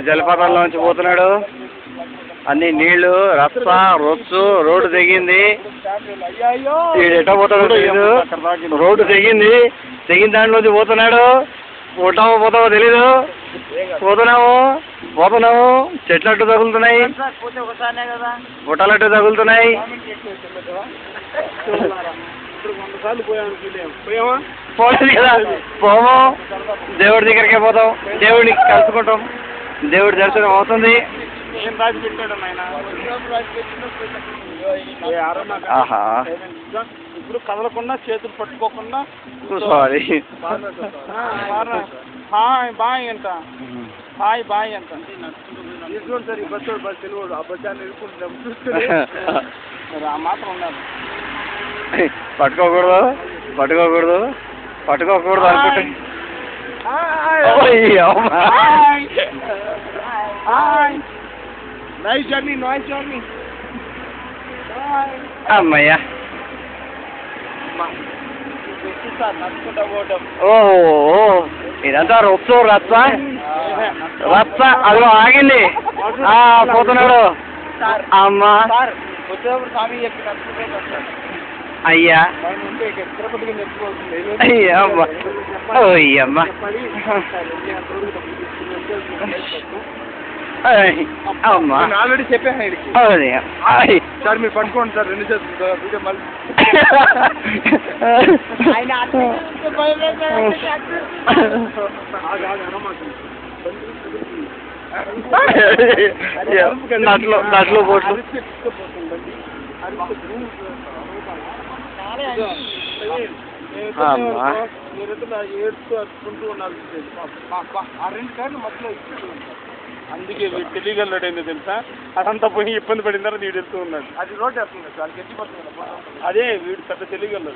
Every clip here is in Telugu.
జలపాతాల్లోంచి పోతున్నాడు. అన్ని నీళ్లు, రస్త, రొచ్చు, రోడ్డు తెగింది. వీడు ఎట్ట పోతాడో తెలీదు. రోడ్డు తెగింది, తెగిన దాంట్లోంచి పోతున్నాడు. పోతావో తెలీదు. పోతున్నాము. చెట్లట్టు తగులుతున్నాయి, గుట్టలట్టు తగులుతున్నాయి. పోలేదు కదా, పోము. దేవుడి దగ్గరికే పోతాం, దేవుడిని కలుసుకుంటాం, దేవుడి దర్శనం అవుతుంది. ఆహా, ఇప్పుడు కదలకుండా చేతులు పట్టుకోకుండా కూర్చోవాలి. హాయ్ బాయ్ అంట, హాయ్ బాయ్ అంట. సార్ ఈ బస్సు తెలియదు, ఆ బస్సాన్ని ఎదుర్కొంటాం చూస్తే ఆ మాత్రం ఉండాలి. పట్టుకోకూడదు అనుకుంటే నైస్ జర్నీ. అమ్మయ్యా. ఓహో, ఇదంతా రొచ్చు, రచ్చ. అదిగో ఆగింది. పోతున్నాడు. అమ్మా అయ్యా, అయ్యమ్మ. అమ్మా ఆల్రెడీ చెప్పాను సార్, మీరు పట్టుకోండి సార్, 2 చేతులు మళ్ళీ. నట్లో పోట్లు. ఏడుస్తూ అరుచుకుంటూ ఉండాలి. ఆ 2 సార్లు మధ్యలో ఇచ్చేది. అందుకే వీడు తెలియగలడేందో తెలుసా, అదంతా పోయి ఇబ్బంది పడిన తర్వాత వీడు వెళ్తూ ఉన్నాడు. అది రోడ్ వేస్తుంది సార్, గట్టిపడుతుంది. అదే వీడు పెద్ద తెలియగలడు.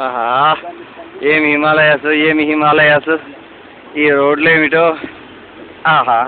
ఆహా, ఏమి హిమాలయాస్, ఈ రోడ్లు ఏమిటో. ఆహా.